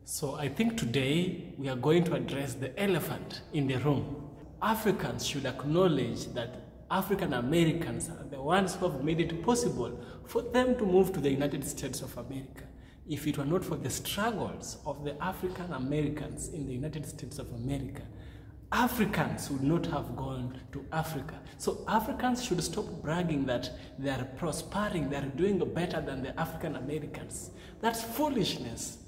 So I think today we are going to address the elephant in the room. Africans should acknowledge that African Americans are the ones who have made it possible for them to move to the United States of America. If it were not for the struggles of the African Americans in the United States of America, Africans would not have gone to Africa. So Africans should stop bragging that they are prospering, they are doing better than the African Americans. That's foolishness.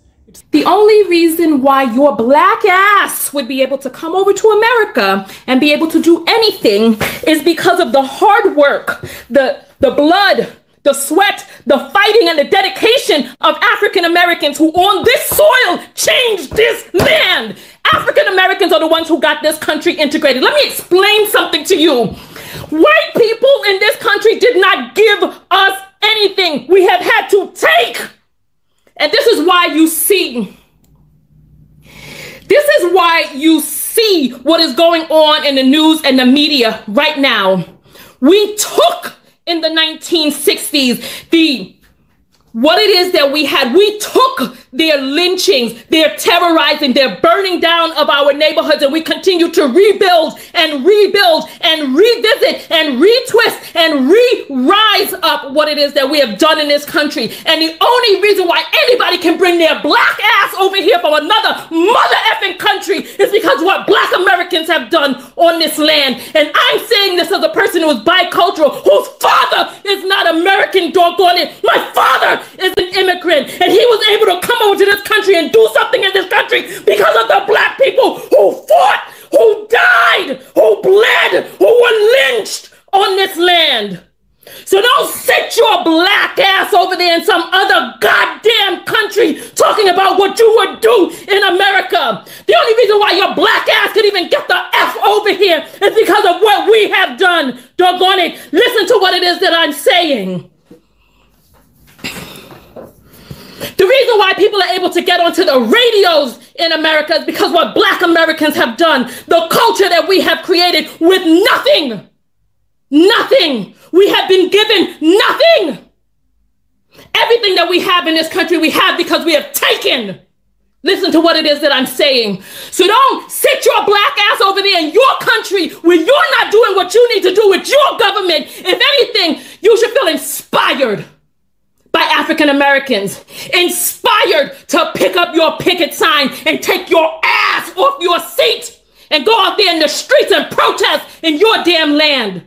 The only reason why your black ass would be able to come over to America and be able to do anything is because of the hard work, the blood, the sweat, the fighting, and the dedication of African Americans who on this soil changed this land. African Americans are the ones who got this country integrated. Let me explain something to you. White people in this country did not give us anything. We have had to take. And this is why you see what is going on in the news and the media right now. We took in the 1960s what it is that we had. We took their lynchings, their terrorizing, their burning down of our neighborhoods, and we continue to rebuild and rebuild and revisit and retwist and re-rise up what it is that we have done in this country. And the only reason why anybody can bring their black ass over here from another mother effing country is because what black Americans have done on this land. And I'm saying this as a person who is bicultural, whose father is not American, doggone it. My father is an immigrant, and he was able to come over to this country and do something in this country because of the black people who fought, who died, who bled, who were lynched on this land. So don't sit your black ass over there in some other goddamn country talking about what you would do in America. The only reason why your black ass could even get the F over here is because of what we have done. Doggone it. Listen to what it is that I'm saying. The reason why people are able to get onto the radios in America is because what black Americans have done, the culture that we have created with nothing. Nothing. We have been given nothing. Everything that we have in this country, we have because we have taken. Listen to what it is that I'm saying. So don't sit your black ass over there in your country where you're not doing what you need to do with your government. If anything, you should feel inspired by African Americans, inspired to pick up your picket sign and take your ass off your seat and go out there in the streets and protest in your damn land.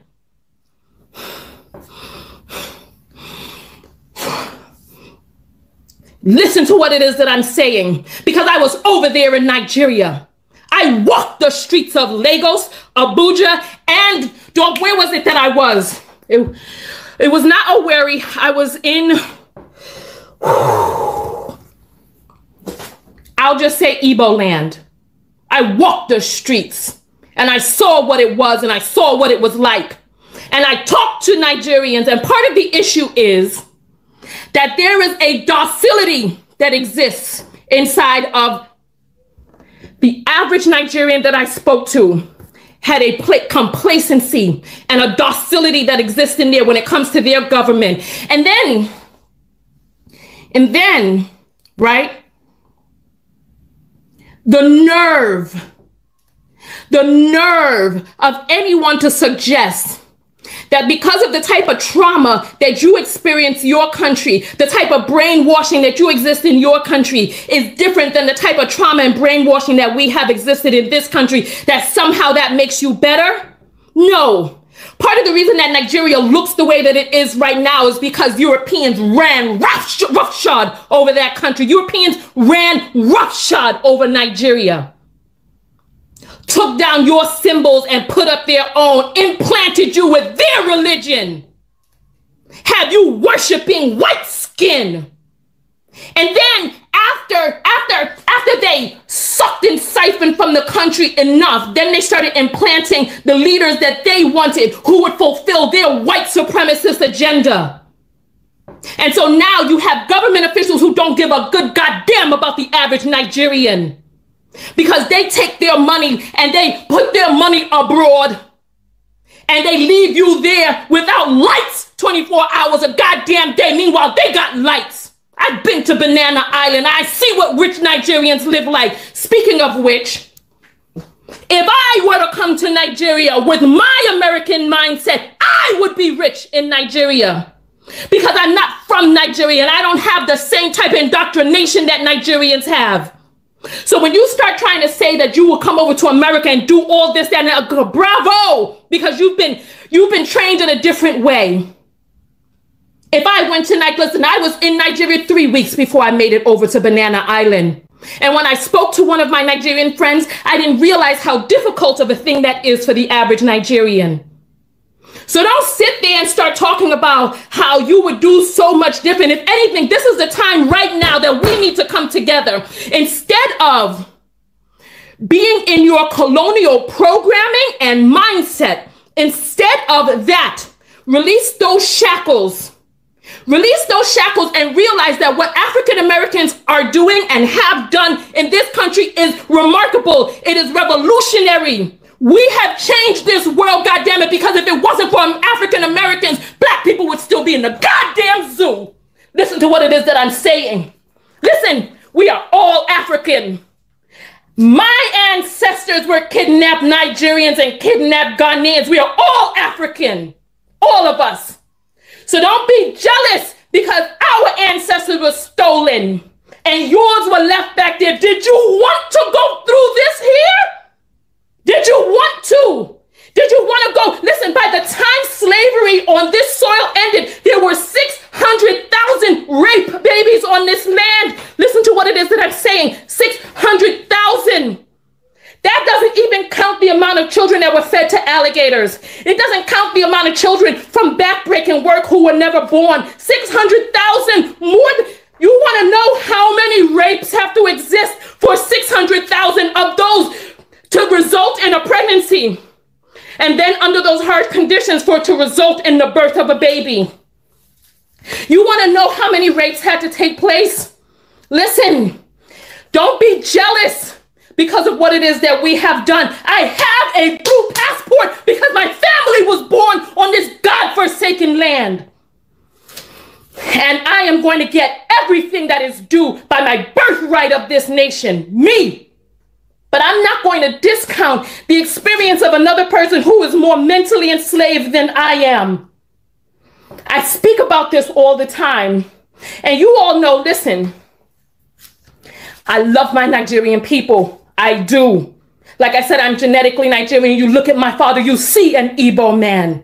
Listen to what it is that I'm saying, because I was over there in Nigeria. I walked the streets of Lagos, Abuja, and where was it that I was? It was not Owerri. I was in, I'll just say Igbo land. I walked the streets and I saw what it was and I saw what it was like. And I talked to Nigerians, and part of the issue is that there is a docility that exists inside of the average Nigerian that I spoke to. Had a complacency and a docility that exists in there when it comes to their government. And then, right? The nerve of anyone to suggest that because of the type of trauma that you experience in your country, the type of brainwashing that you exist in your country is different than the type of trauma and brainwashing that we have existed in this country, that somehow that makes you better? No. Part of the reason that Nigeria looks the way that it is right now is because Europeans ran roughshod over that country. Europeans ran roughshod over Nigeria. Took down your symbols and put up their own, implanted you with their religion, have you worshiping white skin. And then after they sucked and siphoned from the country enough, then they started implanting the leaders that they wanted, who would fulfill their white supremacist agenda. And so now you have government officials who don't give a good goddamn about the average Nigerian, because they take their money and they put their money abroad and they leave you there without lights 24 hours a goddamn day. Meanwhile, they got lights. I've been to Banana Island. I see what rich Nigerians live like. Speaking of which, if I were to come to Nigeria with my American mindset, I would be rich in Nigeria because I'm not from Nigeria and I don't have the same type of indoctrination that Nigerians have. So when you start trying to say that you will come over to America and do all this, that, and bravo, because you've been trained in a different way. If I went to listen, I was in Nigeria 3 weeks before I made it over to Banana Island. And when I spoke to one of my Nigerian friends, I didn't realize how difficult of a thing that is for the average Nigerian. So don't sit there and start talking about how you would do so much different. If anything, this is the time right now that we need to come together. Instead of being in your colonial programming and mindset, instead of that, release those shackles. Release those shackles and realize that what African Americans are doing and have done in this country is remarkable. It is revolutionary. We have changed this world, goddammit, because if it wasn't for African Americans, black people would still be in the goddamn zoo. Listen to what it is that I'm saying. Listen, we are all African. My ancestors were kidnapped Nigerians and kidnapped Ghanaians. We are all African, all of us. So don't be jealous because our ancestors were stolen and yours were left back there. Did you want to go through this here? Did you want to? Did you want to go? Listen, by the time slavery on this soil ended, there were 600,000 rape babies on this land. Listen to what it is that I'm saying. 600,000. That doesn't even count the amount of children that were fed to alligators. It doesn't count the amount of children from backbreaking work who were never born. 600,000 more. You want to know how many rapes have to exist for 600,000 of those to result in a pregnancy? And then under those hard conditions for it to result in the birth of a baby. You want to know how many rapes had to take place? Listen, don't be jealous because of what it is that we have done. I have a blue passport because my family was born on this God-forsaken land. And I am going to get everything that is due by my birthright of this nation, me. But I'm not going to discount the experience of another person who is more mentally enslaved than I am. I speak about this all the time. And you all know, listen, I love my Nigerian people. I do. Like I said, I'm genetically Nigerian. You look at my father, you see an Igbo man.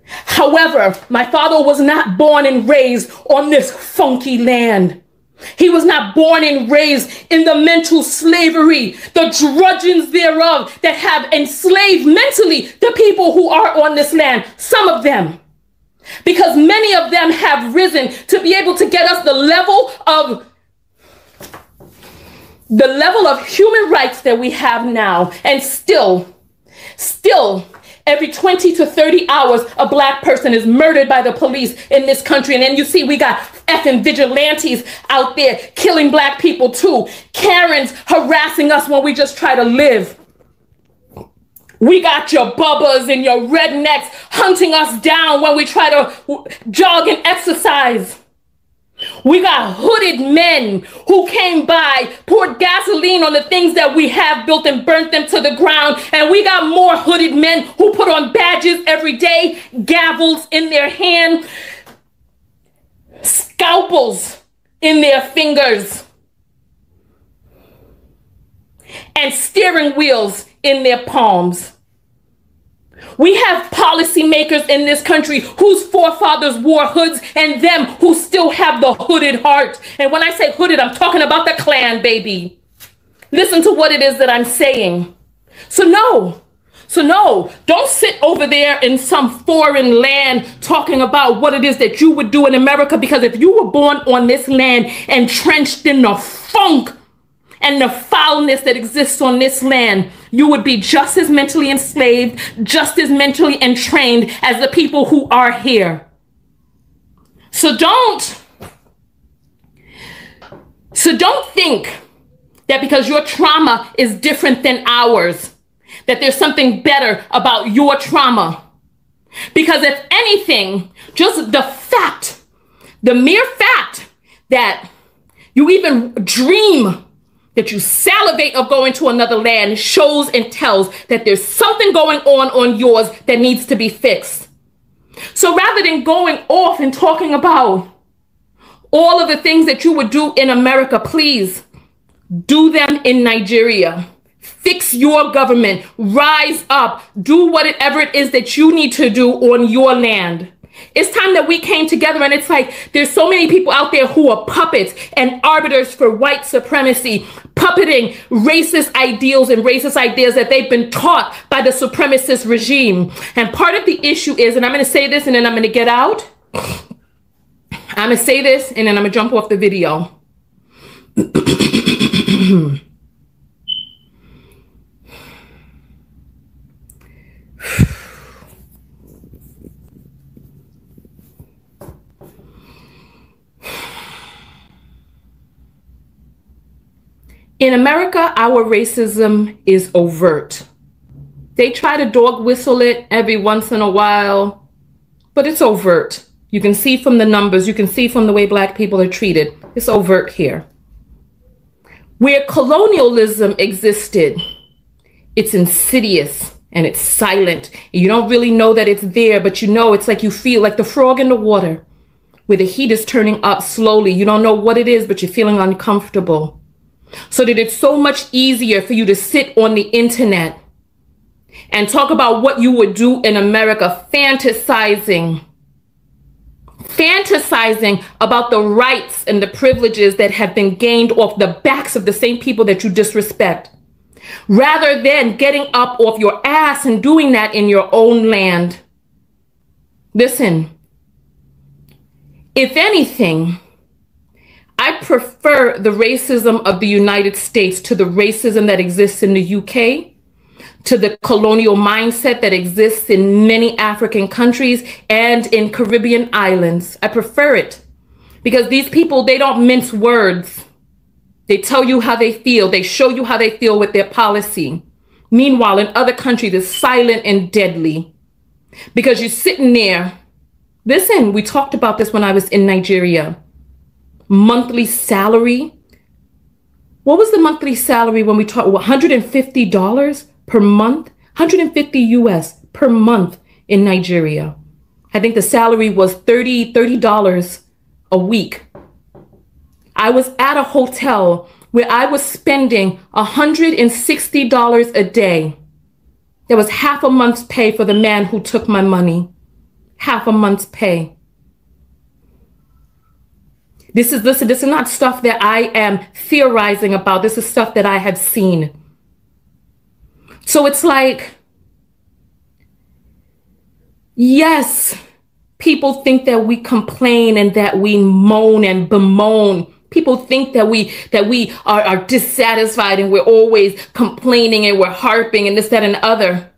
However, my father was not born and raised on this funky land. He was not born and raised in the mental slavery, the drudgeons thereof that have enslaved mentally the people who are on this land. Some of them. Because many of them have risen to be able to get us the level of human rights that we have now. And still, every 20 to 30 hours, a black person is murdered by the police in this country. And then you see we got effing vigilantes out there killing black people too. Karens harassing us when we just try to live. We got your bubbas and your rednecks hunting us down when we try to jog and exercise. We got hooded men who came by, poured gasoline on the things that we have built and burnt them to the ground. And we got more hooded men who put on badges every day, gavels in their hand, scalpels in their fingers, and steering wheels in their palms. We have policymakers in this country whose forefathers wore hoods and them who still have the hooded heart. And when I say hooded, I'm talking about the Klan, baby. Listen to what it is that I'm saying. So no, don't sit over there in some foreign land talking about what it is that you would do in America, because if you were born on this land entrenched in the funk and the foulness that exists on this land, you would be just as mentally enslaved, just as mentally entrained as the people who are here. So don't think that because your trauma is different than ours, that there's something better about your trauma. Because if anything, just the mere fact that you even dream, that you salivate of going to another land, shows and tells that there's something going on yours that needs to be fixed. So rather than going off and talking about all of the things that you would do in America, please do them in Nigeria. Fix your government, rise up, do whatever it is that you need to do on your land. It's time that we came together, and it's like there's so many people out there who are puppets and arbiters for white supremacy, puppeting racist ideals and racist ideas that they've been taught by the supremacist regime. And part of the issue is, and I'm going to say this and then I'm going to get out. I'm going to say this and then I'm going to jump off the video. In America, our racism is overt. They try to dog whistle it every once in a while, but it's overt. You can see from the numbers, you can see from the way Black people are treated. It's overt here. Where colonialism existed, it's insidious and it's silent. You don't really know that it's there, but you know, it's like you feel like the frog in the water, where the heat is turning up slowly. You don't know what it is, but you're feeling uncomfortable. So that it's so much easier for you to sit on the internet and talk about what you would do in America, fantasizing about the rights and the privileges that have been gained off the backs of the same people that you disrespect, rather than getting up off your ass and doing that in your own land. Listen, if anything, I prefer the racism of the United States to the racism that exists in the UK, to the colonial mindset that exists in many African countries and in Caribbean islands. I prefer it because these people, they don't mince words. They tell you how they feel. They show you how they feel with their policy. Meanwhile, in other countries, it's silent and deadly because you're sitting there. Listen, we talked about this when I was in Nigeria. Monthly salary. What was the monthly salary when we talked? $150 per month? 150 US per month in Nigeria. I think the salary was $30 a week. I was at a hotel where I was spending $160 a day. There was half a month's pay for the man who took my money. Half a month's pay. This is not stuff that I am theorizing about. This is stuff that I have seen. So it's like, yes, people think that we complain and that we moan and bemoan. People think that we are dissatisfied and we're always complaining and we're harping and this, that, and the other.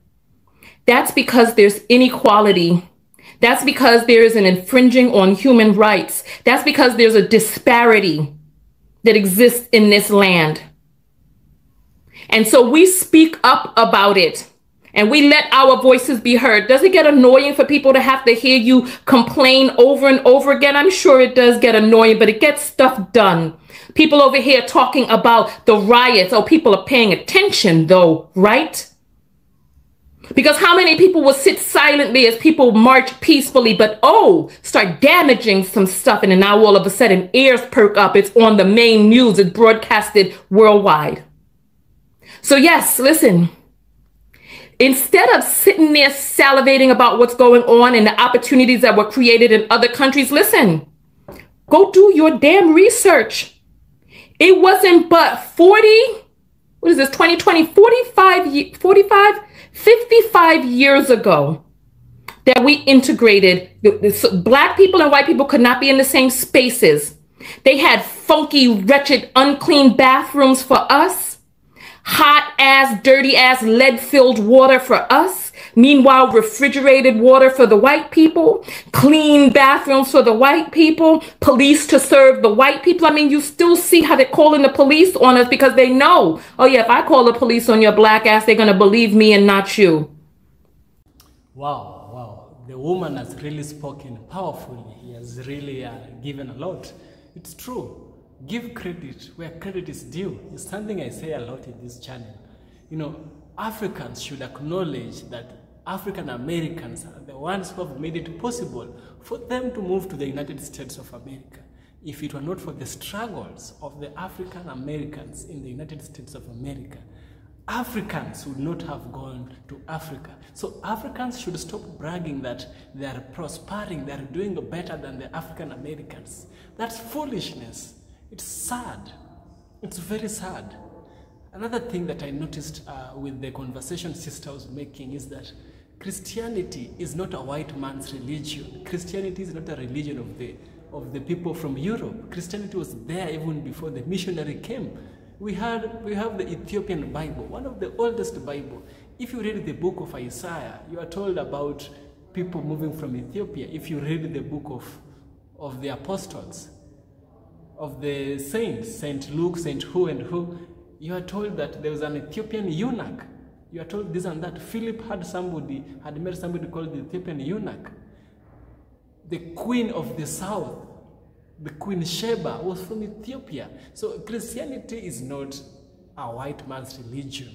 That's because there's inequality. That's because there is an infringing on human rights. That's because there's a disparity that exists in this land. And so we speak up about it and we let our voices be heard. Does it get annoying for people to have to hear you complain over and over again? I'm sure it does get annoying, but it gets stuff done. People over here talking about the riots. Oh, people are paying attention though, right? Because how many people will sit silently as people march peacefully, but start damaging some stuff, and then now all of a sudden ears perk up. It's on the main news. It's broadcasted worldwide. So yes, listen, instead of sitting there salivating about what's going on and the opportunities that were created in other countries, listen, go do your damn research. It wasn't but 55 years ago that we integrated. Black people and white people could not be in the same spaces. They had funky, wretched, unclean bathrooms for us. Hot ass, dirty ass, lead-filled water for us. Meanwhile, refrigerated water for the white people. Clean bathrooms for the white people. Police to serve the white people. I mean, you still see how they're calling the police on us because they know, oh yeah, if I call the police on your black ass, they're going to believe me and not you. Wow. The woman has really spoken powerfully. He has really given a lot. It's true. Give credit where credit is due. It's something I say a lot in this channel. You know, Africans should acknowledge that African Americans are the ones who have made it possible for them to move to the United States of America. If it were not for the struggles of the African Americans in the United States of America, Africans would not have gone to Africa. So Africans should stop bragging that they are prospering, they are doing better than the African Americans. That's foolishness. It's sad. It's very sad. Another thing that I noticed with the conversation sister was making is that Christianity is not a white man's religion. Christianity is not a religion of the people from Europe. Christianity was there even before the missionary came. We have the Ethiopian Bible, one of the oldest Bible. If you read the book of Isaiah, you are told about people moving from Ethiopia. If you read the book of the apostles, of the saints, Saint Luke, Saint who and who, you are told that there was an Ethiopian eunuch. You are told this and that. Philip had met somebody called the Ethiopian eunuch. The queen of the south, the Queen Sheba, was from Ethiopia. So Christianity is not a white man's religion.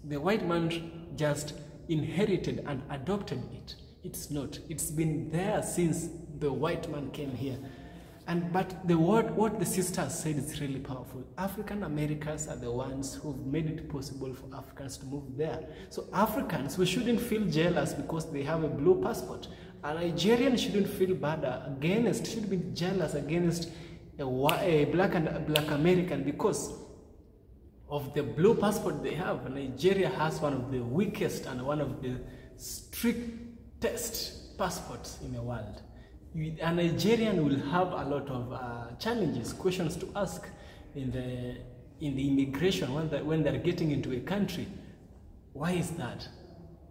The white man just inherited and adopted it. It's not. It's been there since the white man came here. But what the sister said is really powerful. African Americans are the ones who've made it possible for Africans to move there. So Africans, we shouldn't feel jealous because they have a blue passport. A Nigerian shouldn't feel bad against, should be jealous against a black American because of the blue passport they have. Nigeria has one of the weakest and one of the strictest passports in the world. A Nigerian will have a lot of challenges, questions to ask in the immigration when they're getting into a country. Why is that?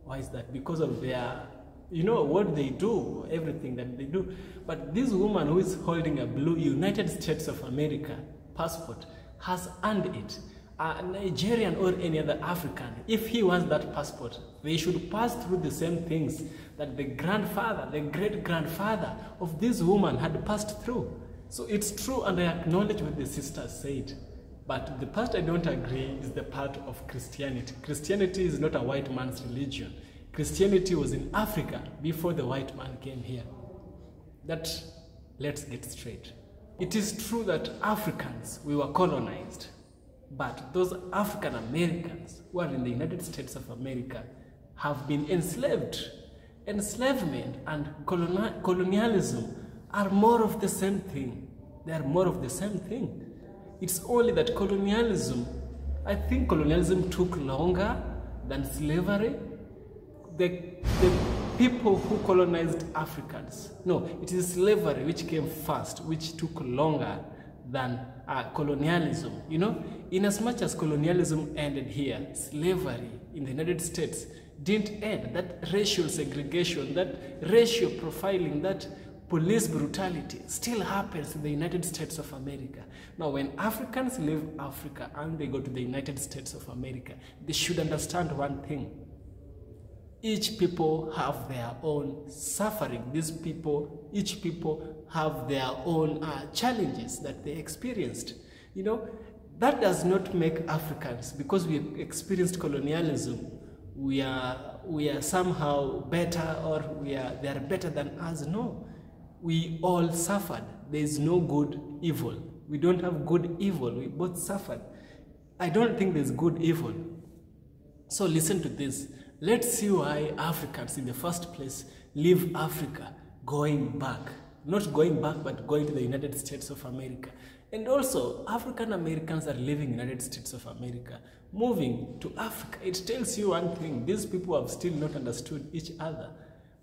Why is that? Because of their, you know, what they do, everything that they do. But this woman who is holding a blue United States of America passport has earned it. A Nigerian or any other African, if he wants that passport, they should pass through the same things that the grandfather, the great-grandfather of this woman had passed through. So it's true, and I acknowledge what the sister said. But the part I don't agree is the part of Christianity. Christianity is not a white man's religion. Christianity was in Africa before the white man came here. Let's get straight. It is true that Africans, we were colonized. But those African Americans who are in the United States of America have been enslaved. Enslavement and colonialism are more of the same thing. They are more of the same thing. It's only that colonialism, I think colonialism took longer than slavery. The people who colonized Africans, no, it is slavery which came first, which took longer than colonialism. You know, in as much as colonialism ended here, slavery in the United States didn't end. That racial segregation, that racial profiling, that police brutality still happens in the United States of America. Now, when Africans leave Africa and they go to the United States of America, they should understand one thing. Each people have their own suffering. Each people have their own challenges that they experienced. You know, that does not make Africans, because we experienced colonialism, we are somehow better, or they are better than us. No, we all suffered. There is no good evil. We don't have good evil. We both suffered. I don't think there's good evil. So listen to this. Let's see why Africans in the first place leave Africa going back. Not going back, but going to the United States of America. And also, African Americans are leaving the United States of America, moving to Africa. It tells you one thing. These people have still not understood each other.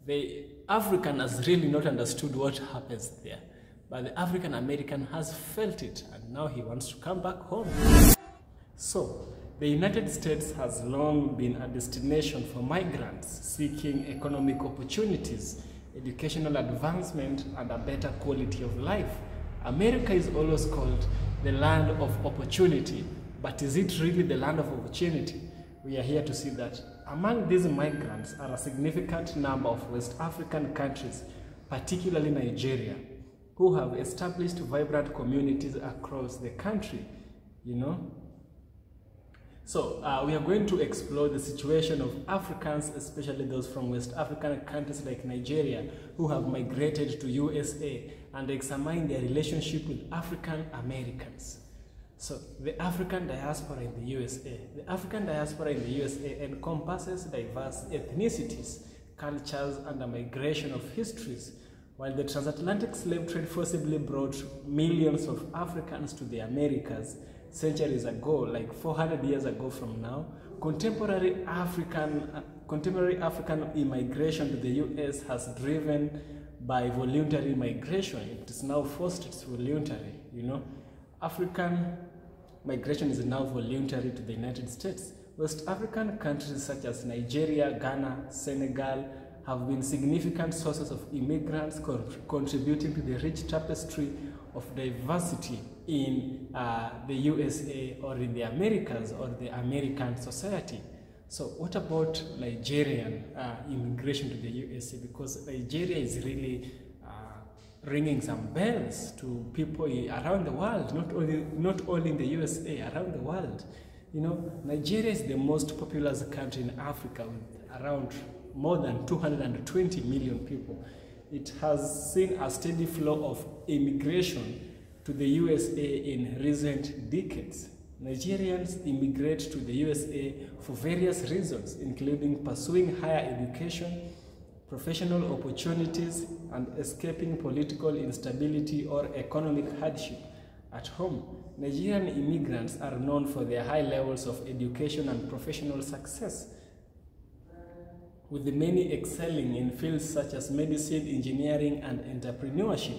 The African has really not understood what happens there. But the African American has felt it, and now he wants to come back home. So, the United States has long been a destination for migrants seeking economic opportunities, educational advancement, and a better quality of life. America is always called the land of opportunity, but is it really the land of opportunity? We are here to see that. Among these migrants are a significant number of West African countries, particularly Nigeria, who have established vibrant communities across the country, you know. So we are going to explore the situation of Africans, especially those from West African countries like Nigeria, who have migrated to USA, and examine their relationship with African Americans. So the African diaspora in the USA. The African diaspora in the USA encompasses diverse ethnicities, cultures, and a migration of histories. While the transatlantic slave trade forcibly brought millions of Africans to the Americas centuries ago, like 400 years ago from now, contemporary African immigration to the US has driven by voluntary migration. It is now forced, it's voluntary, you know. African migration is now voluntary to the United States. West African countries such as Nigeria, Ghana, Senegal have been significant sources of immigrants contributing to the rich tapestry of diversity in the USA or in the Americas or the American society. So what about Nigerian immigration to the USA? Because Nigeria is really ringing some bells to people around the world, not only in the USA, around the world. You know, Nigeria is the most populous country in Africa with around more than 220 million people. It has seen a steady flow of immigration to the USA in recent decades. Nigerians immigrate to the USA for various reasons, including pursuing higher education, professional opportunities, and escaping political instability or economic hardship at home. Nigerian immigrants are known for their high levels of education and professional success, with the many excelling in fields such as medicine, engineering, and entrepreneurship.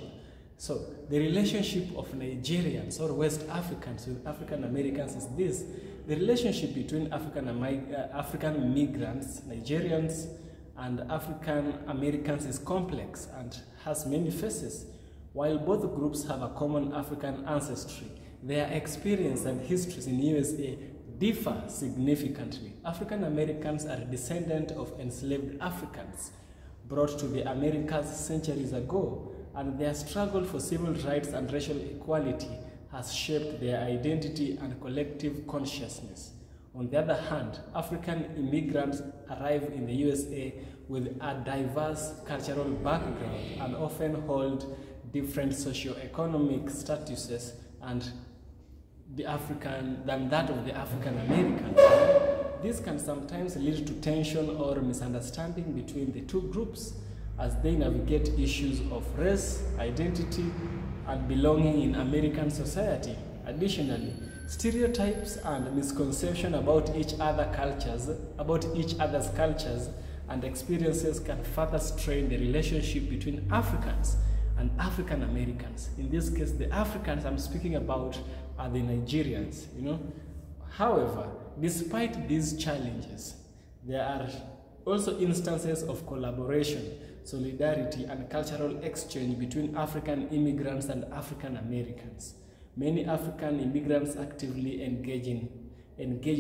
So the relationship of Nigerians or West Africans with African Americans is this. The relationship between African migrants, Nigerians, and African Americans is complex and has many faces. While both groups have a common African ancestry, their experience and histories in USA differ significantly. African Americans are descendants of enslaved Africans brought to the Americas centuries ago, and their struggle for civil rights and racial equality has shaped their identity and collective consciousness. On the other hand, African immigrants arrive in the USA with a diverse cultural background and often hold different socio-economic statuses than that of the African Americans. This can sometimes lead to tension or misunderstanding between the two groups as they navigate issues of race, identity, and belonging in American society. Additionally, stereotypes and misconceptions about each other's cultures and experiences can further strain the relationship between Africans and African Americans. In this case, the Africans I'm speaking about are the Nigerians, you know. However, despite these challenges, there are also instances of collaboration, solidarity, and cultural exchange between African immigrants and African Americans. Many African immigrants actively engage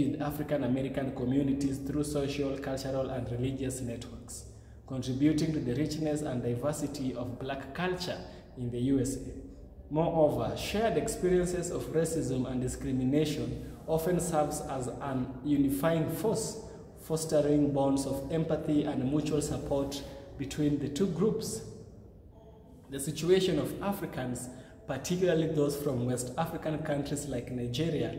with African American communities through social, cultural, and religious networks, contributing to the richness and diversity of Black culture in the USA. Moreover, shared experiences of racism and discrimination often serves as an unifying force, fostering bonds of empathy and mutual support between the two groups. The situation of Africans, particularly those from West African countries like Nigeria,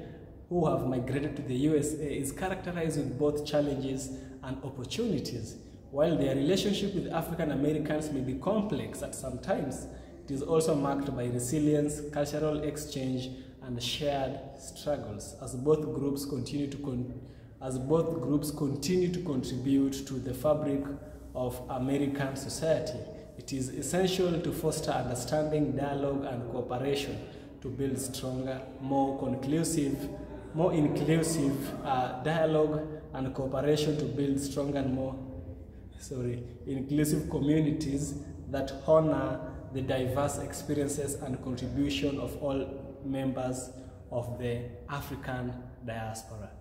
who have migrated to the USA, is characterized with both challenges and opportunities. While their relationship with African Americans may be complex at some times, it is also marked by resilience, cultural exchange, and shared struggles as both groups continue to contribute to the fabric of American society. It is essential to foster understanding, dialogue, and cooperation to build stronger, more inclusive dialogue and cooperation to build stronger and more inclusive communities that honor the diverse experiences and contribution of all members of the African diaspora.